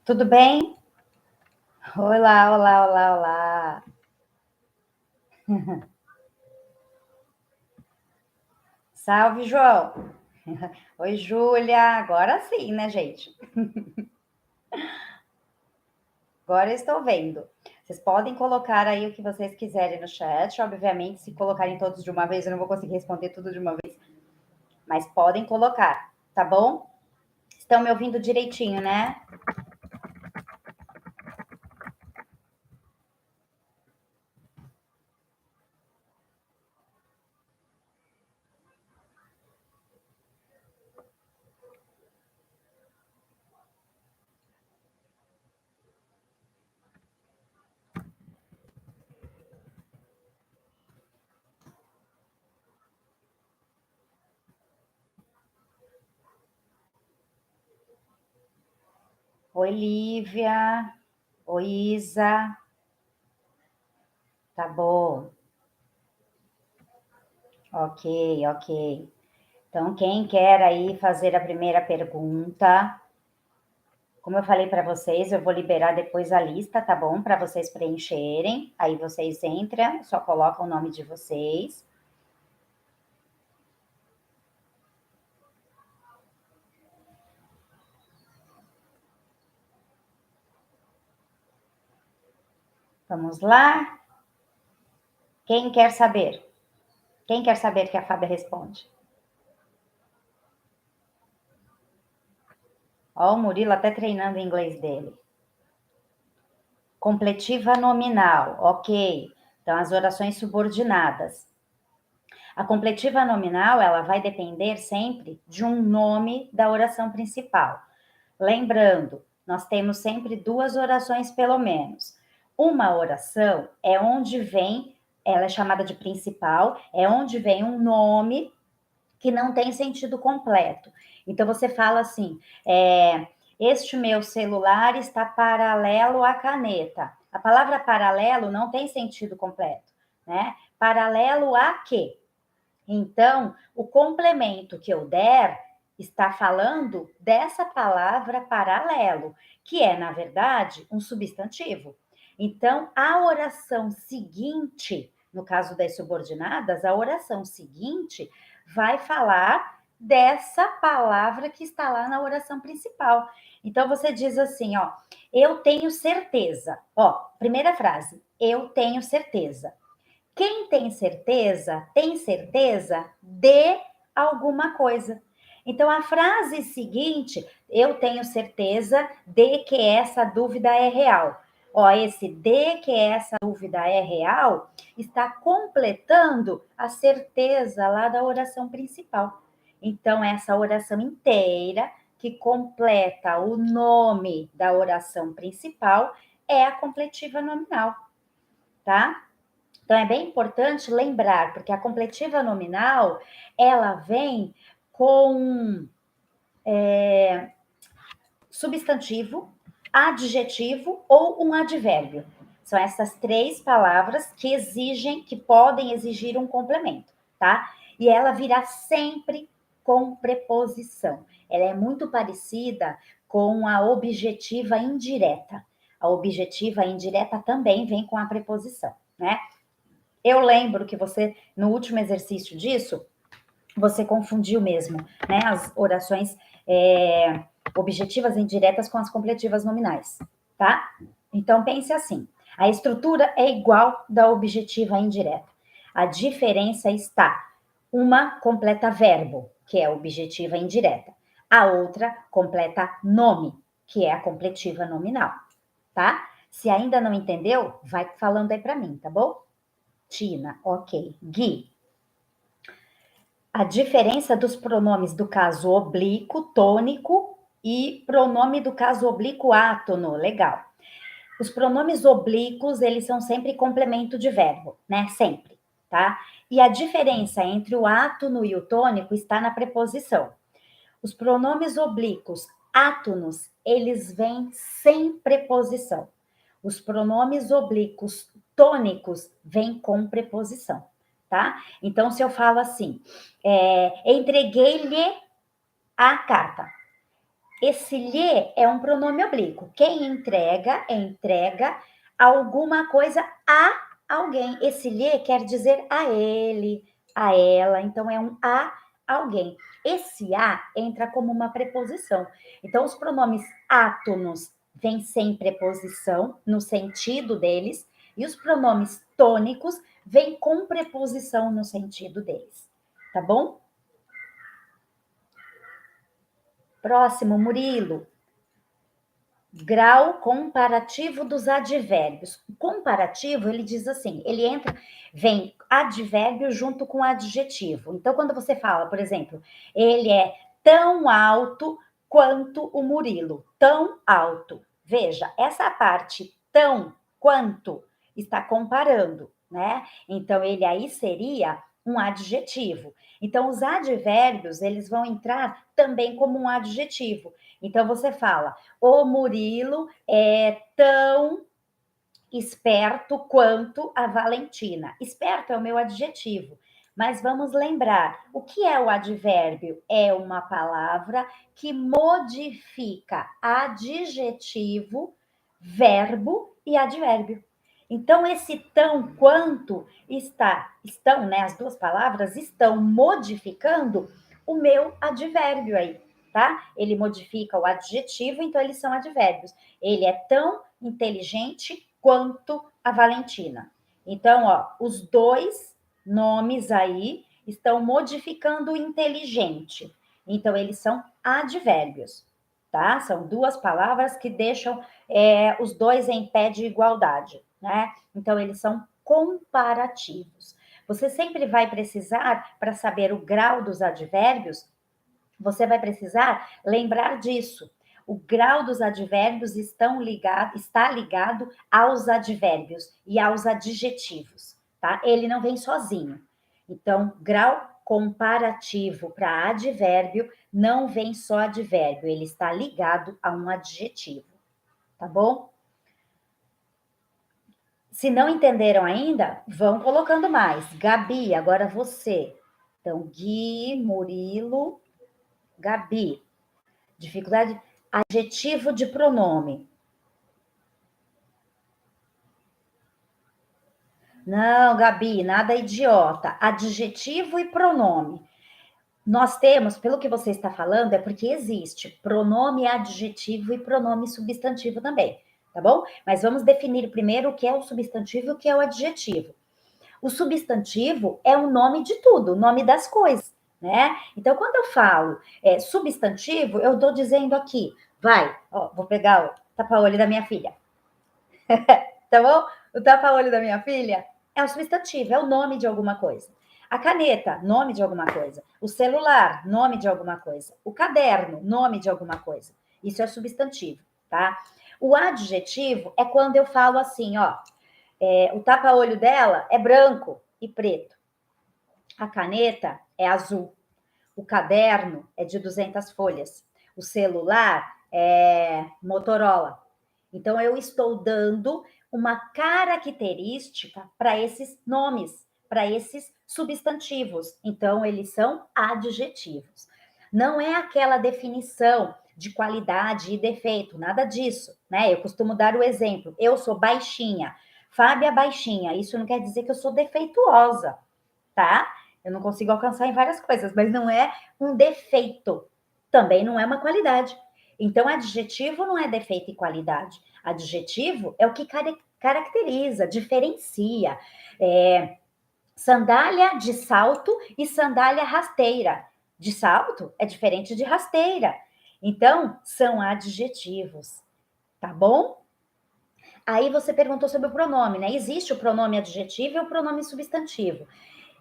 Tudo bem? Olá, olá, olá, olá. Salve, João. Oi, Júlia. Agora sim, né, gente? Agora eu estou vendo. Vocês podem colocar aí o que vocês quiserem no chat. Obviamente, se colocarem todos de uma vez, eu não vou conseguir responder tudo de uma vez, mas podem colocar, tá bom? Estão me ouvindo direitinho, né? Oi, Lívia. Oi, Isa. Tá bom. Ok, ok. Então, quem quer aí fazer a primeira pergunta? Como eu falei para vocês, eu vou liberar depois a lista, tá bom? Para vocês preencherem. Aí vocês entram, só colocam o nome de vocês. Vamos lá? Quem quer saber? Quem quer saber que a Fábia responde? Ó, o Murilo até treinando o inglês dele. Completiva nominal, ok. Então, as orações subordinadas. A completiva nominal, ela vai depender sempre de um nome da oração principal. Lembrando, nós temos sempre duas orações, pelo menos. Uma oração é onde vem, ela é chamada de principal, é onde vem um nome que não tem sentido completo. Então, você fala assim: este meu celular está paralelo à caneta. A palavra paralelo não tem sentido completo, né? Paralelo a quê? Então, o complemento que eu der está falando dessa palavra paralelo, que é, na verdade, um substantivo. Então, a oração seguinte, no caso das subordinadas, a oração seguinte vai falar dessa palavra que está lá na oração principal. Então, você diz assim, ó, eu tenho certeza. Ó, primeira frase, eu tenho certeza. Quem tem certeza de alguma coisa. Então, a frase seguinte, eu tenho certeza de que essa dúvida é real. Ó, esse de que essa dúvida é real está completando a certeza lá da oração principal. Então, essa oração inteira que completa o nome da oração principal é a completiva nominal, tá? Então, é bem importante lembrar, porque a completiva nominal, ela vem com substantivo, adjetivo ou um advérbio. São essas três palavras que exigem, que podem exigir um complemento, tá? E ela virá sempre com preposição. Ela é muito parecida com a objetiva indireta. A objetiva indireta também vem com a preposição, né? Eu lembro que você, no último exercício disso, você confundiu mesmo, né? As orações objetivas indiretas com as completivas nominais, tá? Então, pense assim: a estrutura é igual da objetiva indireta. A diferença está: uma completa verbo, que é a objetiva indireta, a outra completa nome, que é a completiva nominal, tá? Se ainda não entendeu, vai falando aí para mim, tá bom? Tina, ok. Gui, a diferença dos pronomes do caso oblíquo, tônico e pronome do caso oblíquo átono, legal. Os pronomes oblíquos, eles são sempre complemento de verbo, né? Sempre, tá? E a diferença entre o átono e o tônico está na preposição. Os pronomes oblíquos átonos, eles vêm sem preposição. Os pronomes oblíquos tônicos vêm com preposição, tá? Então, se eu falo assim, entreguei-lhe a carta. Esse lhe é um pronome oblíquo. Quem entrega alguma coisa a alguém. Esse lhe quer dizer a ele, a ela. Então, é um a alguém. Esse a entra como uma preposição. Então, os pronomes átonos vêm sem preposição, no sentido deles, e os pronomes tônicos vêm com preposição no sentido deles. Tá bom? Próximo, Murilo. Grau comparativo dos advérbios. O comparativo, ele diz assim, vem advérbio junto com adjetivo. Então, quando você fala, por exemplo, ele é tão alto quanto o Murilo. Tão alto. Veja, essa parte tão quanto está comparando, né? Então, ele aí seria um adjetivo. Então, os advérbios, eles vão entrar também como um adjetivo. Então, você fala, o Murilo é tão esperto quanto a Valentina. Esperto é o meu adjetivo. Mas vamos lembrar, o que é o advérbio? É uma palavra que modifica adjetivo, verbo e advérbio. Então, esse tão quanto estão, né? As duas palavras estão modificando o meu advérbio aí, tá? Ele modifica o adjetivo, então eles são advérbios. Ele é tão inteligente quanto a Valentina. Então, ó, os dois nomes aí estão modificando o inteligente. Então, eles são advérbios, tá? São duas palavras que deixam os dois em pé de igualdade, né? Então, eles são comparativos. Você sempre vai precisar, para saber o grau dos advérbios, você vai precisar lembrar disso. O grau dos advérbios está ligado aos advérbios e aos adjetivos, tá? Ele não vem sozinho. Então, grau comparativo para advérbio não vem só advérbio, ele está ligado a um adjetivo, tá bom? Se não entenderam ainda, vão colocando mais. Gabi, agora você. Então, Gui, Murilo, Gabi. Dificuldade, adjetivo de pronome. Não, Gabi, nada idiota. Adjetivo e pronome. Nós temos, pelo que você está falando, é porque existe pronome adjetivo e pronome substantivo também, tá bom? Mas vamos definir primeiro o que é o substantivo e o que é o adjetivo. O substantivo é o nome de tudo, o nome das coisas, né? Então, quando eu falo substantivo, eu estou dizendo aqui, vai, ó, vou pegar o tapa-olho da minha filha, tá bom? O tapa-olho da minha filha é um substantivo, é o nome de alguma coisa. A caneta, nome de alguma coisa. O celular, nome de alguma coisa. O caderno, nome de alguma coisa. Isso é substantivo, tá? O adjetivo é quando eu falo assim, ó, o tapa-olho dela é branco e preto. A caneta é azul. O caderno é de 200 folhas. O celular é Motorola. Então, eu estou dando uma característica para esses nomes, para esses substantivos. Então, eles são adjetivos. Não é aquela definição de qualidade e defeito, nada disso, né? Eu costumo dar o exemplo: eu sou baixinha, Fábia baixinha. Isso não quer dizer que eu sou defeituosa, tá? Eu não consigo alcançar em várias coisas, mas não é um defeito. Também não é uma qualidade. Então, adjetivo não é defeito e qualidade. Adjetivo é o que caracteriza, diferencia. Sandália de salto e sandália rasteira. De salto é diferente de rasteira. Então, são adjetivos, tá bom? Aí você perguntou sobre o pronome, né? Existe o pronome adjetivo e o pronome substantivo.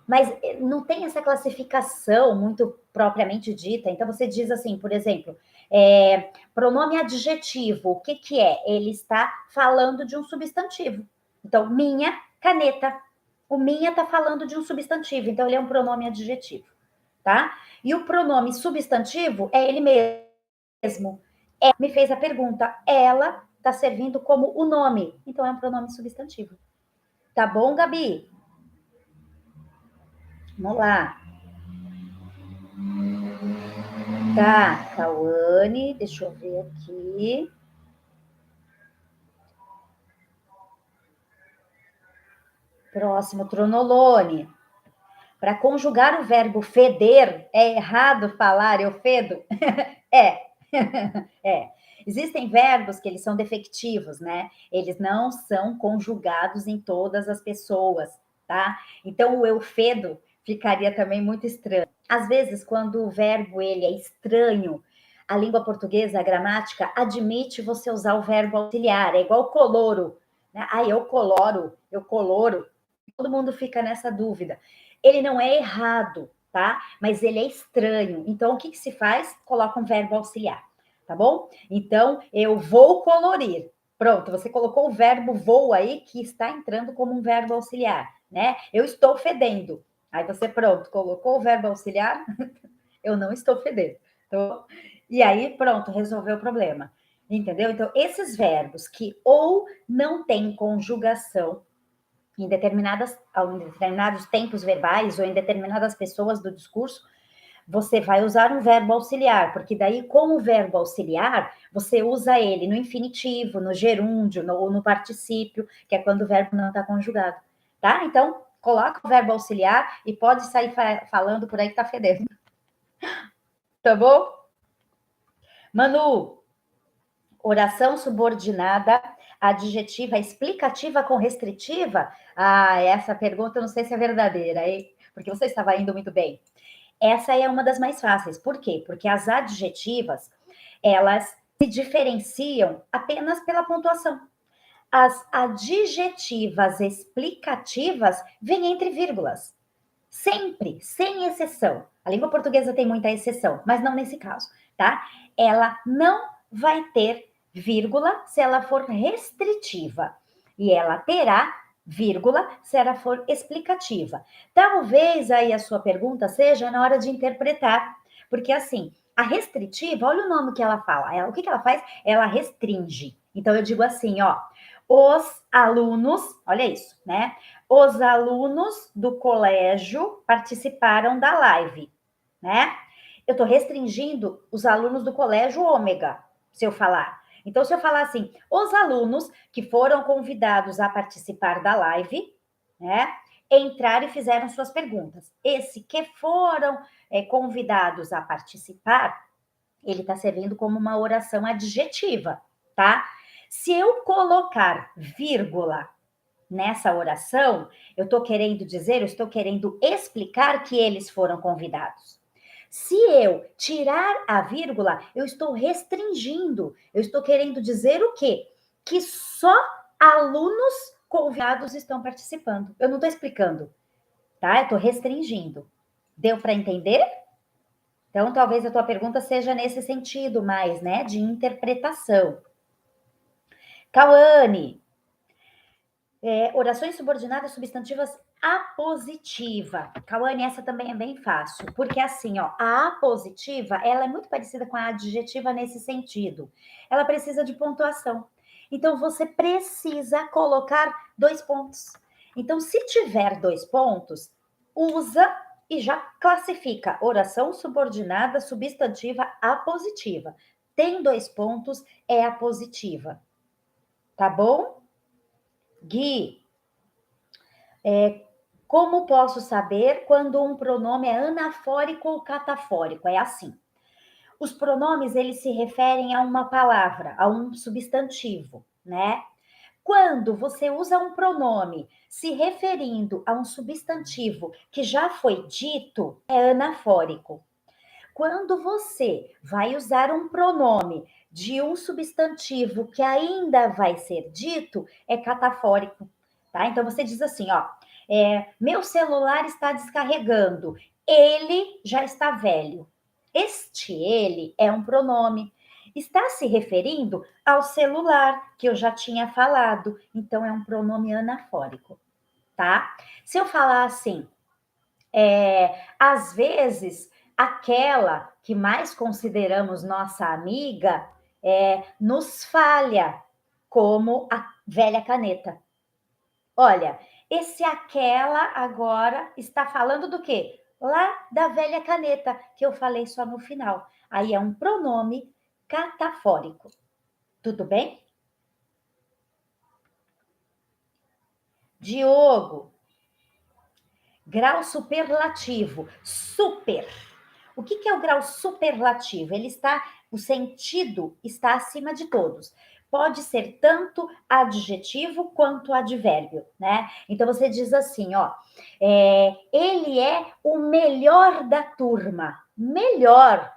Mas não tem essa classificação muito propriamente dita. Então, você diz assim, por exemplo, pronome adjetivo, o que, que é? Ele está falando de um substantivo. Então, minha caneta. O minha está falando de um substantivo, então ele é um pronome adjetivo, tá? E o pronome substantivo é ele mesmo. Me fez a pergunta, ela está servindo como o nome, então é um pronome substantivo. Tá bom, Gabi? Vamos lá. Tá, Cauane, deixa eu ver aqui. Próximo, Tronolone. Para conjugar o verbo feder, é errado falar eu fedo? É, é. Existem verbos que eles são defectivos, né? Eles não são conjugados em todas as pessoas, tá? Então o eu fedo ficaria também muito estranho. Às vezes, quando o verbo ele é estranho, a língua portuguesa, a gramática, admite você usar o verbo auxiliar, é igual coloro, né? Ah, eu coloro, eu coloro. Todo mundo fica nessa dúvida. Ele não é errado, tá? Mas ele é estranho. Então, o que se faz? Coloca um verbo auxiliar, tá bom? Então, eu vou colorir. Pronto, você colocou o verbo vou aí, que está entrando como um verbo auxiliar, né? Eu estou fedendo. Aí você, pronto, colocou o verbo auxiliar, eu não estou fedendo. Então, e aí, pronto, resolveu o problema. Entendeu? Então, esses verbos que ou não têm conjugação em determinados tempos verbais ou em determinadas pessoas do discurso, você vai usar um verbo auxiliar, porque daí, com o verbo auxiliar, você usa ele no infinitivo, no gerúndio, ou no particípio, que é quando o verbo não está conjugado, tá? Então, coloca o verbo auxiliar e pode sair falando por aí que tá fedendo. Tá bom? Manu, oração subordinada, adjetiva explicativa com restritiva? Ah, essa pergunta eu não sei se é verdadeira, hein? Porque você estava indo muito bem. Essa é uma das mais fáceis. Por quê? Porque as adjetivas, elas se diferenciam apenas pela pontuação. As adjetivas explicativas vêm entre vírgulas. Sempre, sem exceção. A língua portuguesa tem muita exceção, mas não nesse caso, tá? Ela não vai ter vírgula se ela for restritiva. E ela terá vírgula se ela for explicativa. Talvez aí a sua pergunta seja na hora de interpretar, porque assim, a restritiva, olha o nome que ela fala. O que ela faz? Ela restringe. Então eu digo assim, ó, os alunos, olha isso, né? Os alunos do colégio participaram da live, né? Eu estou restringindo os alunos do colégio Ômega, se eu falar. Então, se eu falar assim, os alunos que foram convidados a participar da live, né? Entraram e fizeram suas perguntas. Esse que foram convidados a participar, ele está servindo como uma oração adjetiva, tá? Se eu colocar vírgula nessa oração, eu estou querendo dizer, eu estou querendo explicar que eles foram convidados. Se eu tirar a vírgula, eu estou restringindo. Eu estou querendo dizer o quê? Que só alunos convidados estão participando. Eu não estou explicando, tá? Eu estou restringindo. Deu para entender? Então, talvez a tua pergunta seja nesse sentido mais, né? De interpretação. Cauane, orações subordinadas substantivas apositiva. Cauane, essa também é bem fácil, porque assim, ó, a apositiva, ela é muito parecida com a adjetiva nesse sentido. Ela precisa de pontuação. Então, você precisa colocar 2 pontos. Então, se tiver 2 pontos, usa e já classifica oração subordinada substantiva apositiva. Tem 2 pontos, é apositiva. Tá bom? Gui, como posso saber quando um pronome é anafórico ou catafórico? É assim. Os pronomes, eles se referem a uma palavra, a um substantivo, né? Quando você usa um pronome se referindo a um substantivo que já foi dito, é anafórico. Quando você vai usar um pronome de um substantivo que ainda vai ser dito, é catafórico, tá? Então você diz assim, ó, meu celular está descarregando, ele já está velho. Este ele é um pronome. Está se referindo ao celular que eu já tinha falado, então é um pronome anafórico, tá? Se eu falar assim, às vezes, aquela que mais consideramos nossa amiga nos falha, como a velha caneta. Olha, esse aquela agora está falando do quê? Lá da velha caneta, que eu falei só no final. Aí é um pronome catafórico. Tudo bem? Diogo, grau superlativo, super. O que é o grau superlativo? O sentido está acima de todos. Pode ser tanto adjetivo quanto advérbio, né? Então você diz assim, ó, ele é o melhor da turma. Melhor.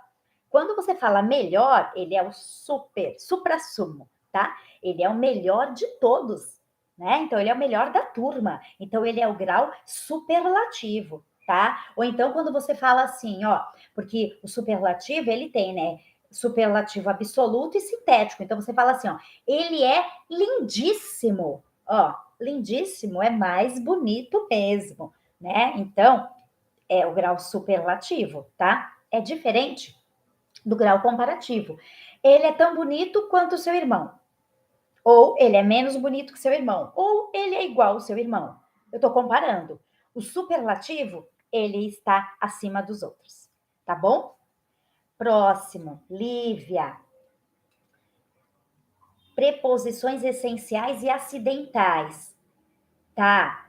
Quando você fala melhor, ele é o suprassumo, tá? Ele é o melhor de todos, né? Então ele é o melhor da turma. Então ele é o grau superlativo, tá? Ou então quando você fala assim, ó, porque o superlativo ele tem, né? Superlativo absoluto e sintético. Então você fala assim, ó, ele é lindíssimo. Ó, lindíssimo é mais bonito mesmo, né? Então é o grau superlativo, tá? É diferente do grau comparativo. Ele é tão bonito quanto o seu irmão. Ou ele é menos bonito que seu irmão. Ou ele é igual ao seu irmão. Eu estou comparando. O superlativo, ele está acima dos outros. Tá bom? Próximo, Lívia. Preposições essenciais e acidentais. Tá?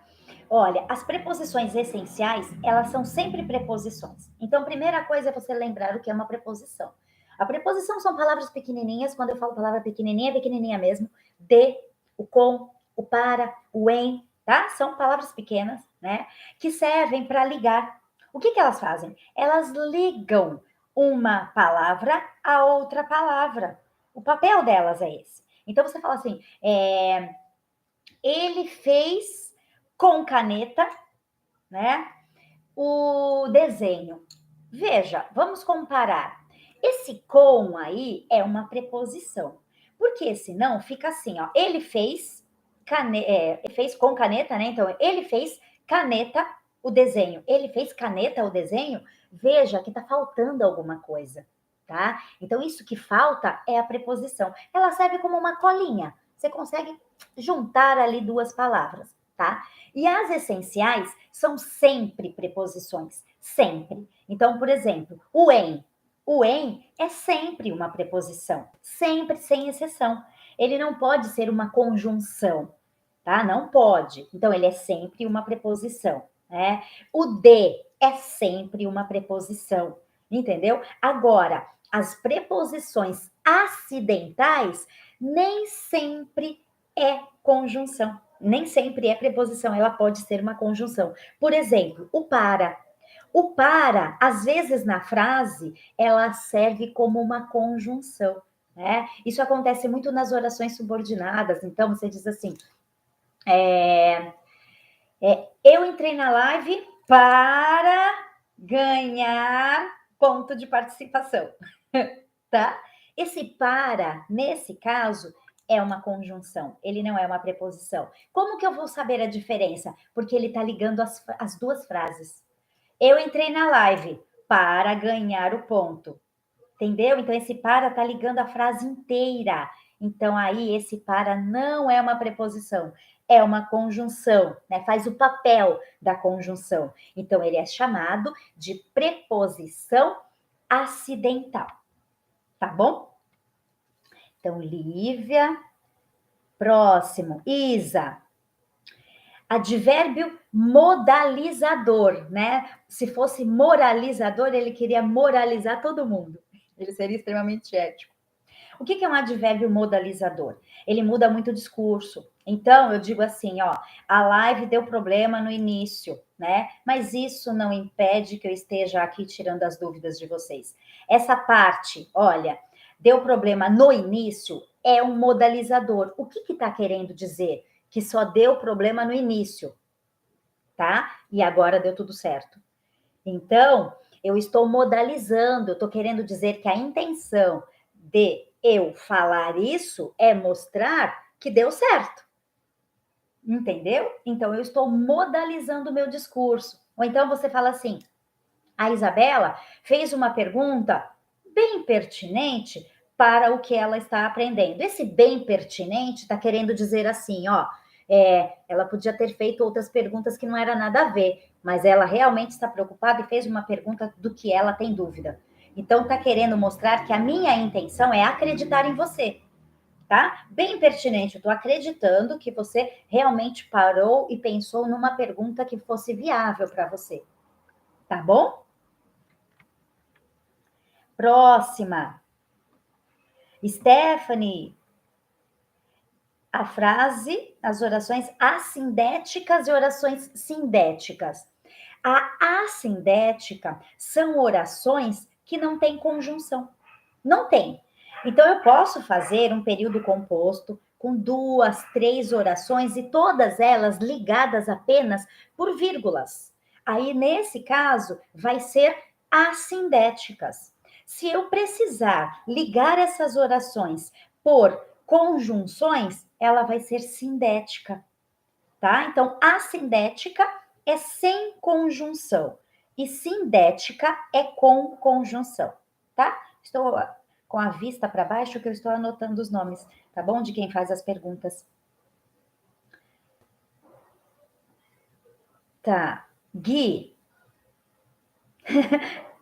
Olha, as preposições essenciais, elas são sempre preposições. Então, primeira coisa é você lembrar o que é uma preposição. A preposição são palavras pequenininhas. Quando eu falo palavra pequenininha, é pequenininha mesmo. De, o com, o para, o em, tá? São palavras pequenas, né? Que servem para ligar. O que elas fazem? Elas ligam uma palavra a outra palavra. O papel delas é esse. Então, você fala assim, ele fez com caneta, né? O desenho. Veja, vamos comparar. Esse com aí é uma preposição. Porque senão fica assim, ó. Ele fez, fez com caneta, né? Então, ele fez caneta o desenho. Ele fez caneta o desenho. Veja que tá faltando alguma coisa, tá? Então, isso que falta é a preposição. Ela serve como uma colinha. Você consegue juntar ali duas palavras, tá? E as essenciais são sempre preposições, sempre. Então, por exemplo, o em. O em é sempre uma preposição, sempre, sem exceção. Ele não pode ser uma conjunção, tá? Não pode. Então, ele é sempre uma preposição, né? O de é sempre uma preposição, entendeu? Agora, as preposições acidentais nem sempre é conjunção. Nem sempre é preposição, ela pode ser uma conjunção. Por exemplo, o para. O para, às vezes na frase, ela serve como uma conjunção, né? Isso acontece muito nas orações subordinadas. Então, você diz assim, eu entrei na live para ganhar ponto de participação, tá? Esse para, nesse caso, é uma conjunção, ele não é uma preposição. Como que eu vou saber a diferença? Porque ele está ligando as duas frases. Eu entrei na live para ganhar o ponto. Entendeu? Então, esse para está ligando a frase inteira. Então, aí, esse para não é uma preposição, é uma conjunção, né? Faz o papel da conjunção. Então, ele é chamado de preposição acidental. Tá bom? Então, Lívia. Próximo, Isa. Advérbio modalizador, né? Se fosse moralizador, ele queria moralizar todo mundo. Ele seria extremamente ético. O que é um advérbio modalizador? Ele muda muito o discurso. Então, eu digo assim, ó, a live deu problema no início, né? Mas isso não impede que eu esteja aqui tirando as dúvidas de vocês. Essa parte, olha, deu problema no início, é um modalizador. O que está querendo dizer? Que só deu problema no início, tá? E agora deu tudo certo. Então, eu estou modalizando, eu estou querendo dizer que a intenção de eu falar isso é mostrar que deu certo. Entendeu? Então, eu estou modalizando o meu discurso. Ou então você fala assim: a Isabela fez uma pergunta bem pertinente para o que ela está aprendendo. Esse bem pertinente está querendo dizer assim, ó, ela podia ter feito outras perguntas que não era nada a ver, mas ela realmente está preocupada e fez uma pergunta do que ela tem dúvida. Então, tá querendo mostrar que a minha intenção é acreditar em você, tá? Bem pertinente, eu tô acreditando que você realmente parou e pensou numa pergunta que fosse viável para você, tá bom? Próxima. Stephanie, a frase, as orações assindéticas e orações sindéticas. A assindética são orações que não têm conjunção. Não tem. Então, eu posso fazer um período composto com 2, 3 orações e todas elas ligadas apenas por vírgulas. Aí, nesse caso, vai ser assindéticas. Se eu precisar ligar essas orações por conjunções, ela vai ser sindética, tá? Então, assindética é sem conjunção e sindética é com conjunção, tá? Estou com a vista para baixo que eu estou anotando os nomes, tá bom? De quem faz as perguntas. Tá. Gui.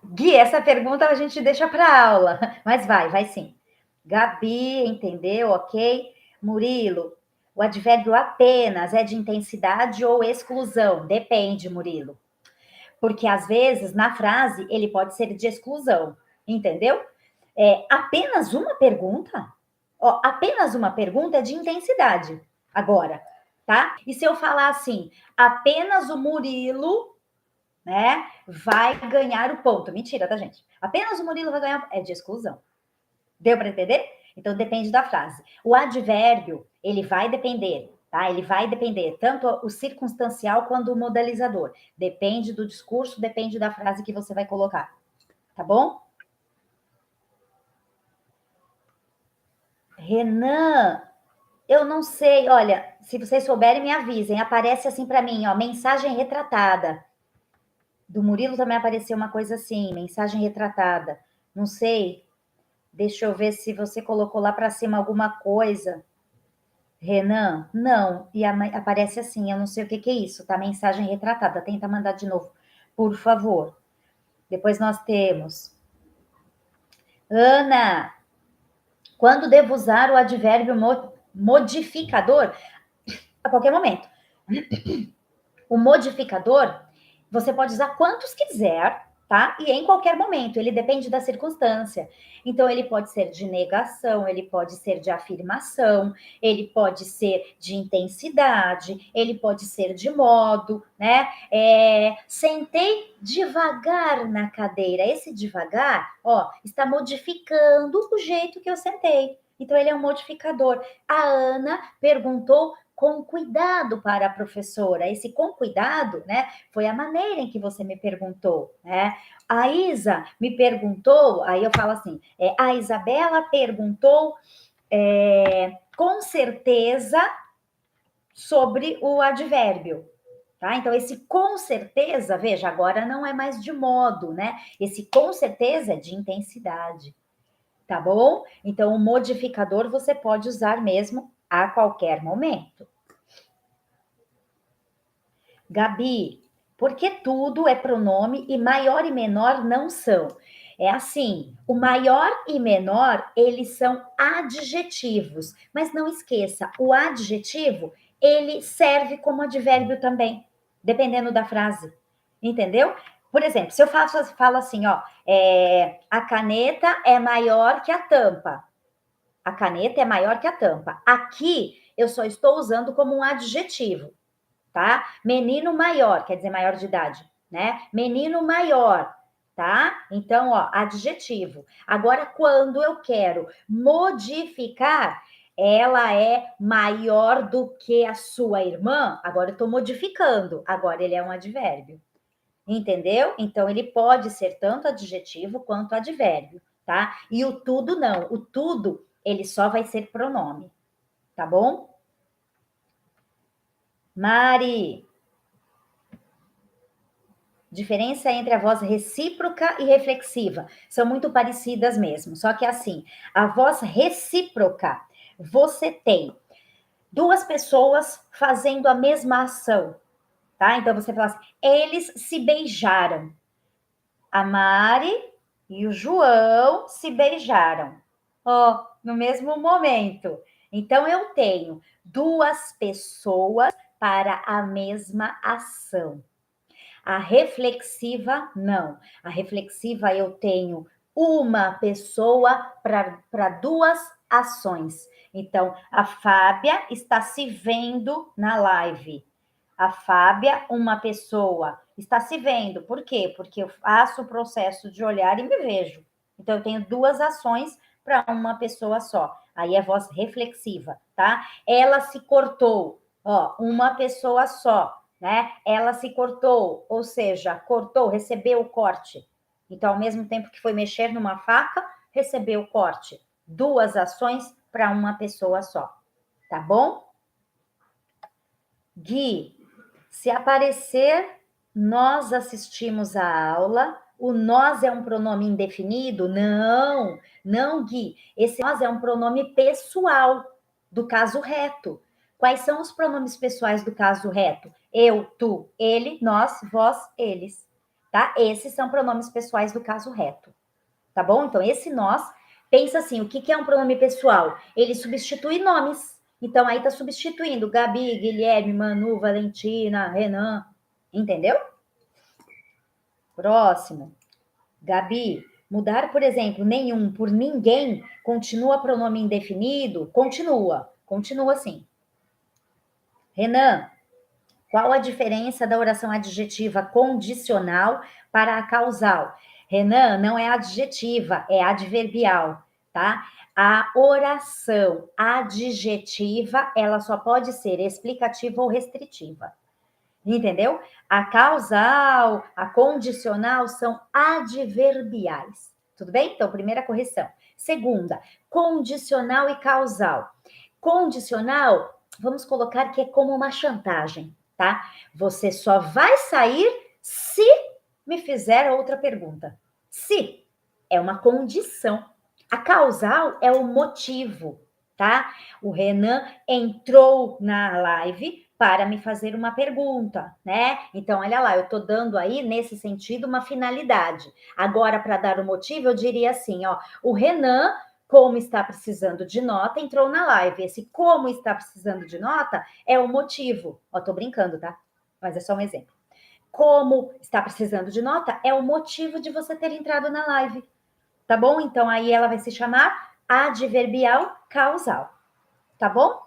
Gui, essa pergunta a gente deixa para aula, mas vai sim. Gabi, entendeu? Ok. Murilo, o advérbio apenas é de intensidade ou exclusão? Depende, Murilo. Porque às vezes na frase ele pode ser de exclusão, entendeu? Apenas uma pergunta? Ó, apenas uma pergunta é de intensidade. Agora, tá? E se eu falar assim, apenas o Murilo, né, vai ganhar o ponto. Mentira, tá, gente? Apenas o Murilo vai ganhar, é de exclusão. Deu para entender? Então depende da frase. O advérbio, ele vai depender, tá? Ele vai depender tanto o circunstancial quanto o modalizador. Depende do discurso, depende da frase que você vai colocar. Tá bom? Renan, eu não sei, olha, se vocês souberem, me avisem. Aparece assim para mim, ó, mensagem retratada. Do Murilo também apareceu uma coisa assim, mensagem retratada. Não sei, deixa eu ver se você colocou lá para cima alguma coisa. Renan, não. E aparece assim, eu não sei o que é isso, tá? Mensagem retratada. Tenta mandar de novo, por favor. Depois nós temos. Ana, quando devo usar o advérbio modificador? A qualquer momento. O modificador, você pode usar quantos quiser, tá? E em qualquer momento, ele depende da circunstância. Então, ele pode ser de negação, ele pode ser de afirmação, ele pode ser de intensidade, ele pode ser de modo, né? Sentei devagar na cadeira. Esse devagar, ó, está modificando o jeito que eu sentei. Então, ele é um modificador. A Ana perguntou com cuidado para a professora. Esse com cuidado, né, foi a maneira em que você me perguntou, né? A Isa me perguntou, aí eu falo assim, a Isabela perguntou com certeza sobre o advérbio, tá? Então, esse com certeza, veja, agora não é mais de modo, né? Esse com certeza é de intensidade, tá bom? Então, o modificador você pode usar mesmo a qualquer momento. Gabi, porque tudo é pronome e maior e menor não são? É assim, o maior e menor, eles são adjetivos, mas não esqueça, o adjetivo, ele serve como advérbio também, dependendo da frase, entendeu? Por exemplo, se eu falo assim, ó, a caneta é maior que a tampa. A caneta é maior que a tampa. Aqui, eu só estou usando como um adjetivo, tá? Menino maior, quer dizer maior de idade, né? Menino maior, tá? Então, ó, adjetivo. Agora, quando eu quero modificar, ela é maior do que a sua irmã, agora eu tô modificando, agora ele é um advérbio. Entendeu? Então, ele pode ser tanto adjetivo quanto advérbio, tá? E o tudo não. O tudo, ele só vai ser pronome, tá bom? Mari, diferença entre a voz recíproca e reflexiva. São muito parecidas mesmo, só que assim, a voz recíproca, você tem duas pessoas fazendo a mesma ação, tá? Então você fala assim, eles se beijaram. A Mari e o João se beijaram. Ó, no mesmo momento. Então, eu tenho duas pessoas para a mesma ação. A reflexiva, não. A reflexiva, eu tenho uma pessoa para duas ações. Então, a Fábia está se vendo na live. A Fábia, uma pessoa, está se vendo. Por quê? Porque eu faço o processo de olhar e me vejo. Então, eu tenho duas ações para uma pessoa só. Aí é voz reflexiva, tá? Ela se cortou, ó, uma pessoa só, né? Ela se cortou, ou seja, cortou, recebeu o corte. Então, ao mesmo tempo que foi mexer numa faca, recebeu o corte. Duas ações para uma pessoa só, tá bom? Gui, se aparecer, nós assistimos a aula. O nós é um pronome indefinido? Não, não, Gui. Esse nós é um pronome pessoal do caso reto. Quais são os pronomes pessoais do caso reto? Eu, tu, ele, nós, vós, eles. Tá? Esses são pronomes pessoais do caso reto. Tá bom? Então, esse nós, pensa assim, o que é um pronome pessoal? Ele substitui nomes. Então, aí tá substituindo Gabi, Guilherme, Manu, Valentina, Renan. Entendeu? Próximo. Gabi, mudar, por exemplo, nenhum por ninguém, continua pronome indefinido? Continua. Continua assim. Renan, qual a diferença da oração adjetiva condicional para a causal? Renan, não é adjetiva, é adverbial, tá? A oração adjetiva, ela só pode ser explicativa ou restritiva. Entendeu? A causal, a condicional são adverbiais. Tudo bem? Então, primeira correção. Segunda, condicional e causal. Condicional, vamos colocar que é como uma chantagem, tá? Você só vai sair se me fizer outra pergunta. Se é uma condição. A causal é o motivo, tá? O Renan entrou na live para me fazer uma pergunta, né? Então, olha lá, eu tô dando aí, nesse sentido, uma finalidade. Agora, para dar o motivo, eu diria assim, ó, o Renan, como está precisando de nota, entrou na live. Esse como está precisando de nota é o motivo. Ó, tô brincando, tá? Mas é só um exemplo. Como está precisando de nota é o motivo de você ter entrado na live. Tá bom? Então, aí ela vai se chamar adverbial causal. Tá bom?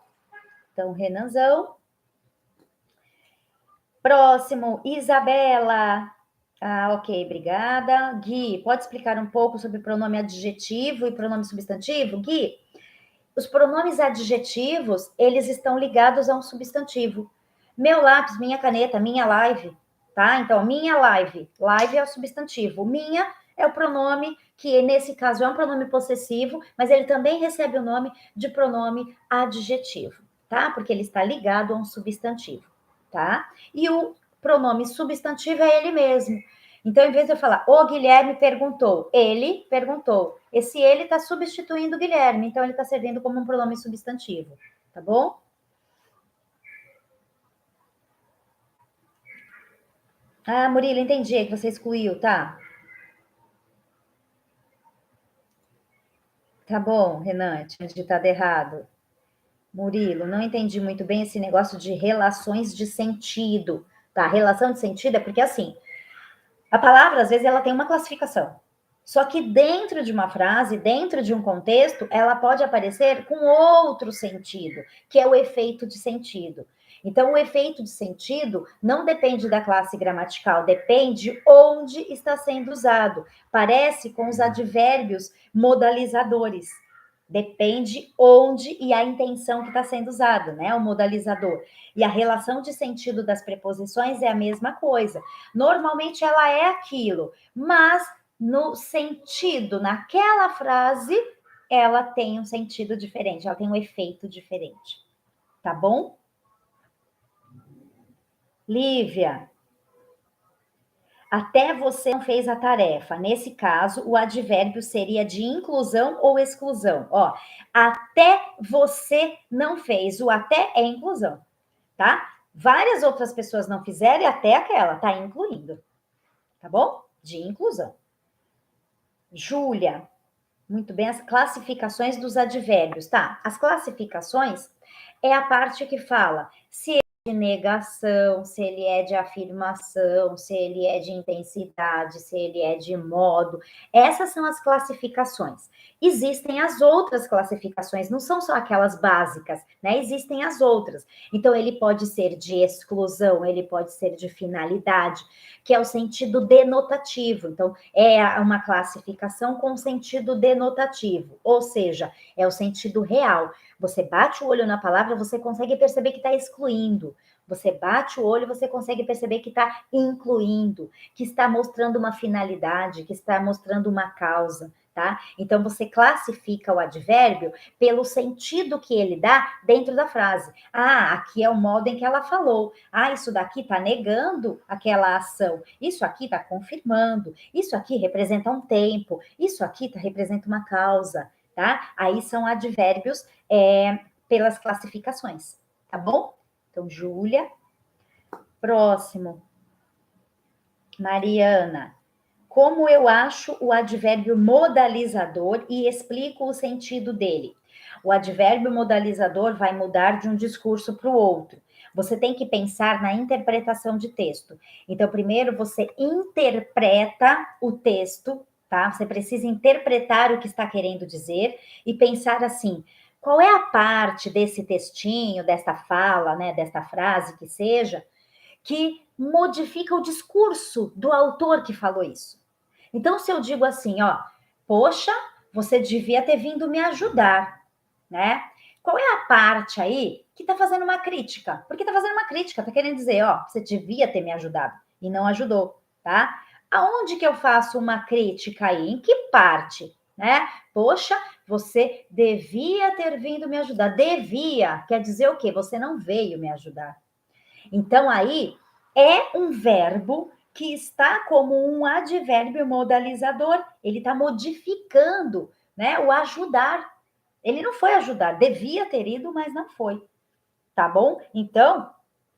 Então, Renanzão. Próximo, Isabela. Ah, ok, obrigada. Gui, pode explicar um pouco sobre pronome adjetivo e pronome substantivo? Gui, os pronomes adjetivos, eles estão ligados a um substantivo. Meu lápis, minha caneta, minha live, tá? Então, minha live. Live é o substantivo. Minha é o pronome, que nesse caso é um pronome possessivo, mas ele também recebe o nome de pronome adjetivo, tá? Porque ele está ligado a um substantivo, tá? E o pronome substantivo é ele mesmo. Então, em vez de eu falar, o Guilherme perguntou, ele perguntou. Esse ele está substituindo o Guilherme, então ele está servindo como um pronome substantivo, tá bom? Ah, Murilo, entendi que você excluiu, tá? Tá bom, Renan, tinha digitado errado. Murilo, não entendi muito bem esse negócio de relações de sentido, tá? Relação de sentido é porque assim, a palavra, às vezes, ela tem uma classificação. Só que dentro de uma frase, dentro de um contexto, ela pode aparecer com outro sentido, que é o efeito de sentido. Então, o efeito de sentido não depende da classe gramatical, depende onde está sendo usado. Parece com os advérbios modalizadores. Depende onde e a intenção que está sendo usado, né? O modalizador. E a relação de sentido das preposições é a mesma coisa. Normalmente ela é aquilo, mas no sentido, naquela frase, ela tem um sentido diferente, ela tem um efeito diferente. Tá bom? Lívia, até você não fez a tarefa. Nesse caso, o advérbio seria de inclusão ou exclusão. Ó, até você não fez. O até é inclusão, tá? Várias outras pessoas não fizeram e até aquela tá incluindo. Tá bom? De inclusão. Júlia, muito bem, as classificações dos advérbios, tá? As classificações é a parte que fala se de negação, se ele é de afirmação, se ele é de intensidade, se ele é de modo. Essas são as classificações. Existem as outras classificações, não são só aquelas básicas, né? Existem as outras. Então, ele pode ser de exclusão, ele pode ser de finalidade, que é o sentido denotativo. Então, é uma classificação com sentido denotativo, ou seja, é o sentido real. Você bate o olho na palavra, você consegue perceber que está excluindo. Você bate o olho, você consegue perceber que está incluindo, que está mostrando uma finalidade, que está mostrando uma causa, tá? Então você classifica o advérbio pelo sentido que ele dá dentro da frase. Ah, aqui é o modo em que ela falou. Ah, isso daqui está negando aquela ação. Isso aqui está confirmando. Isso aqui representa um tempo. Isso aqui representa uma causa, tá? Aí são advérbios pelas classificações, tá bom? Então, Júlia. Próximo. Mariana. Como eu acho o advérbio modalizador e explico o sentido dele. O advérbio modalizador vai mudar de um discurso para o outro. Você tem que pensar na interpretação de texto. Então, primeiro você interpreta o texto, tá? Você precisa interpretar o que está querendo dizer e pensar assim: qual é a parte desse textinho, desta fala, né, desta frase que seja, que modifica o discurso do autor que falou isso? Então, se eu digo assim, ó, poxa, você devia ter vindo me ajudar, né? Qual é a parte aí que tá fazendo uma crítica? Porque tá fazendo uma crítica, tá querendo dizer, ó, você devia ter me ajudado e não ajudou, tá? Aonde que eu faço uma crítica aí? Em que parte, né? Poxa, você devia ter vindo me ajudar. Devia, quer dizer o quê? Você não veio me ajudar. Então, aí é um verbo que está como um advérbio modalizador. Ele está modificando, né, o ajudar. Ele não foi ajudar, devia ter ido, mas não foi. Tá bom? Então,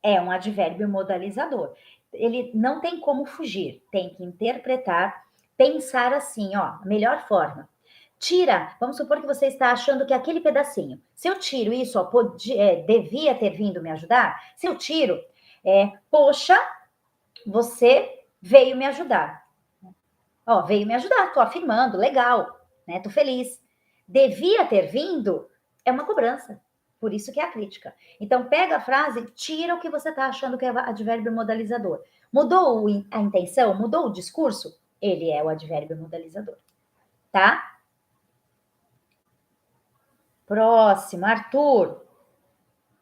é um advérbio modalizador. Ele não tem como fugir, tem que interpretar, pensar assim, ó, a melhor forma. Tira, vamos supor que você está achando que é aquele pedacinho. Se eu tiro isso, ó, devia ter vindo me ajudar. Se eu tiro, poxa, você veio me ajudar. Ó, veio me ajudar, tô afirmando, legal, né? Tô feliz. Devia ter vindo é uma cobrança. Por isso que é a crítica. Então, pega a frase, tira o que você está achando que é advérbio modalizador. Mudou a intenção? Mudou o discurso? Ele é o advérbio modalizador. Tá? Próximo, Arthur.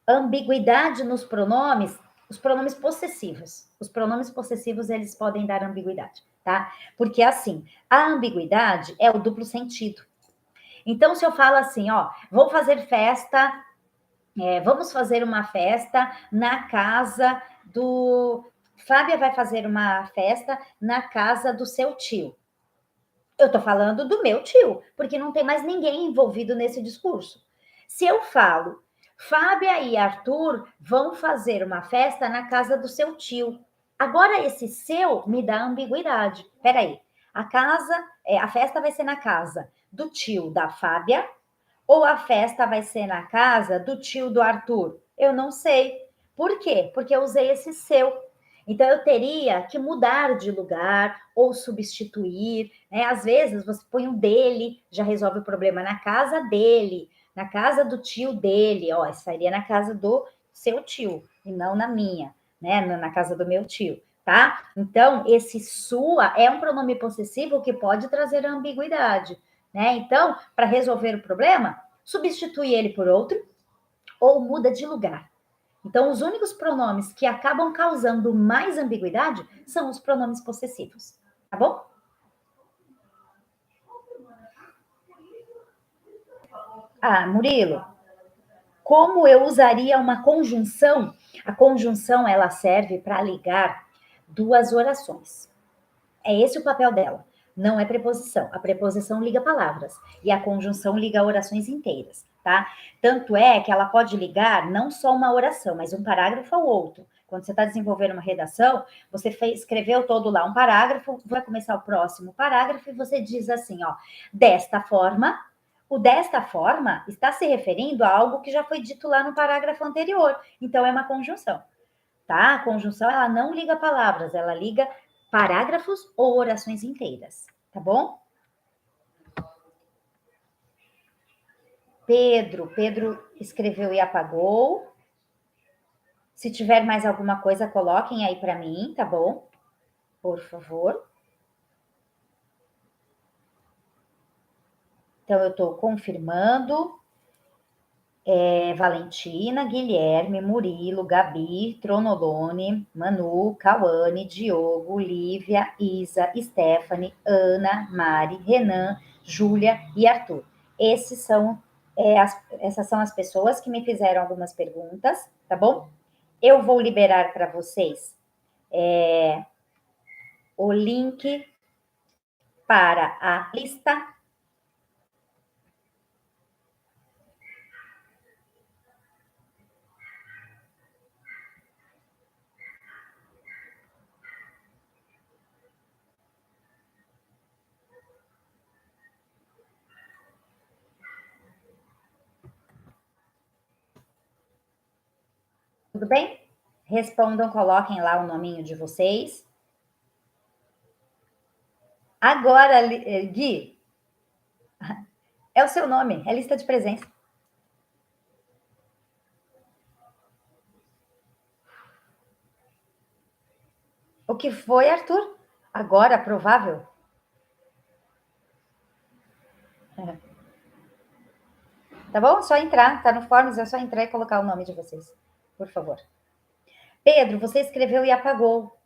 Ambiguidade nos pronomes, os pronomes possessivos. Os pronomes possessivos, eles podem dar ambiguidade, tá? Porque, assim, a ambiguidade é o duplo sentido. Então, se eu falo assim, ó, vou fazer festa, vamos fazer uma festa na casa do... Fábia vai fazer uma festa na casa do seu tio. Eu tô falando do meu tio, porque não tem mais ninguém envolvido nesse discurso. Se eu falo, Fábia e Arthur vão fazer uma festa na casa do seu tio. Agora, esse seu me dá ambiguidade. Peraí, a festa vai ser na casa do tio da Fábia ou a festa vai ser na casa do tio do Arthur? Eu não sei. Por quê? Porque eu usei esse seu. Então, eu teria que mudar de lugar ou substituir, né? Às vezes, você põe um dele, já resolve o problema na casa dele, na casa do tio dele. Ó, estaria na casa do seu tio e não na minha, né? Na casa do meu tio, tá? Então, esse sua é um pronome possessivo que pode trazer ambiguidade, né? Então, para resolver o problema, substitui ele por outro ou muda de lugar. Então, os únicos pronomes que acabam causando mais ambiguidade são os pronomes possessivos, tá bom? Ah, Murilo, como eu usaria uma conjunção? A conjunção, ela serve para ligar duas orações. É esse o papel dela. Não é preposição. A preposição liga palavras e a conjunção liga orações inteiras, tá? Tanto é que ela pode ligar não só uma oração, mas um parágrafo ao outro. Quando você está desenvolvendo uma redação, você escreveu todo lá um parágrafo, vai começar o próximo parágrafo e você diz assim, ó, desta forma, o desta forma está se referindo a algo que já foi dito lá no parágrafo anterior. Então, é uma conjunção, tá? A conjunção, ela não liga palavras, ela liga parágrafos ou orações inteiras, tá bom? Pedro escreveu e apagou. Se tiver mais alguma coisa, coloquem aí para mim, tá bom? Por favor. Então, eu estou confirmando. Valentina, Guilherme, Murilo, Gabi, Tronolone, Manu, Cauane, Diogo, Lívia, Isa, Stephanie, Ana, Mari, Renan, Júlia e Arthur. Essas são as pessoas que me fizeram algumas perguntas, tá bom? Eu vou liberar para vocês o link para a lista. Tudo bem? Respondam, coloquem lá o nominho de vocês. Agora, Gui, é o seu nome, é lista de presença. O que foi, Arthur? Agora, provável? Tá bom? Só entrar, tá no Forms, é só entrar e colocar o nome de vocês, por favor. Pedro, você escreveu e apagou.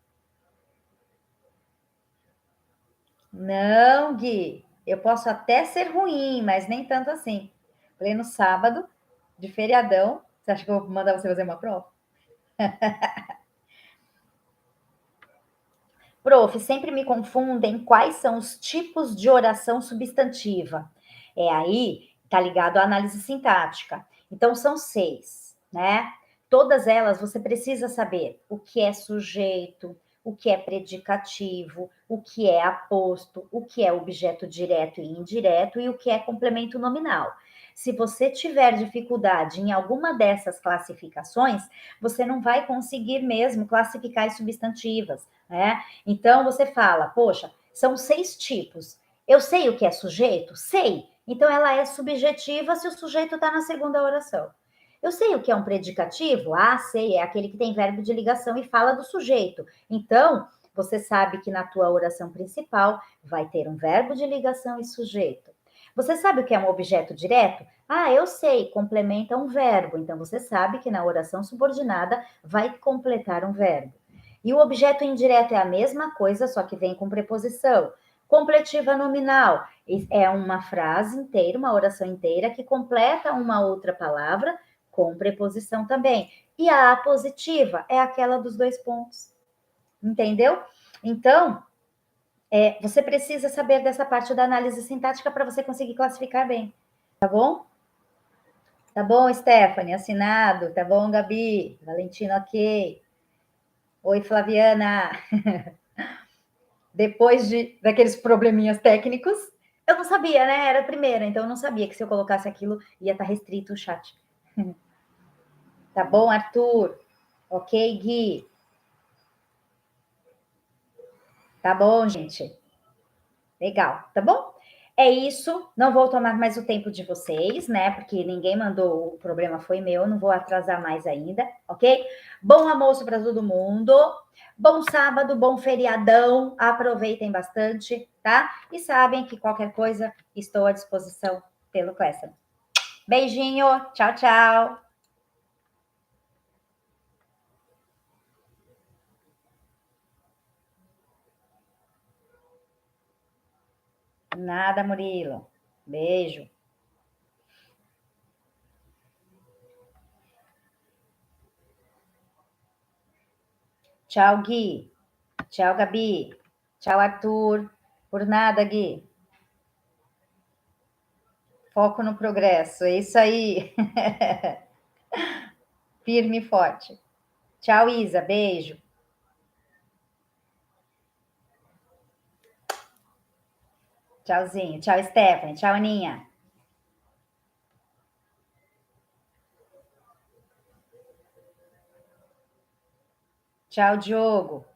Não, Gui, eu posso até ser ruim, mas nem tanto assim. Pleno sábado, de feriadão. Você acha que eu vou mandar você fazer uma prova? Prof, sempre me confundem quais são os tipos de oração substantiva. Aí tá ligado à análise sintática. Então são 6, né? Todas elas você precisa saber o que é sujeito, o que é predicativo, o que é aposto, o que é objeto direto e indireto e o que é complemento nominal. Se você tiver dificuldade em alguma dessas classificações, você não vai conseguir mesmo classificar as substantivas, né? Então você fala, poxa, são 6 tipos. Eu sei o que é sujeito? Sei. Então ela é subjetiva se o sujeito está na segunda oração. Eu sei o que é um predicativo? Ah, sei, é aquele que tem verbo de ligação e fala do sujeito. Então, você sabe que na tua oração principal vai ter um verbo de ligação e sujeito. Você sabe o que é um objeto direto? Ah, eu sei, complementa um verbo. Então, você sabe que na oração subordinada vai completar um verbo. E o objeto indireto é a mesma coisa, só que vem com preposição. Completiva nominal é uma frase inteira, uma oração inteira que completa uma outra palavra com preposição também. E a apositiva é aquela dos 2 pontos. Entendeu? Então, você precisa saber dessa parte da análise sintática para você conseguir classificar bem. Tá bom? Tá bom, Stephanie? Assinado. Tá bom, Gabi? Valentino, ok. Oi, Flaviana. Depois daqueles probleminhas técnicos, eu não sabia, né? Era a primeira, então eu não sabia que se eu colocasse aquilo ia estar restrito o chat. Tá bom, Arthur? Ok, Gui? Tá bom, gente? Legal, tá bom? É isso, não vou tomar mais o tempo de vocês, né? Porque ninguém mandou, o problema foi meu, não vou atrasar mais ainda, ok? Bom almoço para todo mundo, bom sábado, bom feriadão, aproveitem bastante, tá? E sabem que qualquer coisa estou à disposição pelo Classroom. Beijinho, tchau, tchau. Nada, Murilo. Beijo. Tchau, Gui. Tchau, Gabi. Tchau, Arthur. Por nada, Gui. Foco no progresso. É isso aí. Firme e forte. Tchau, Isa. Beijo. Tchauzinho. Tchau, Stephanie. Tchau, Aninha. Tchau, Diogo.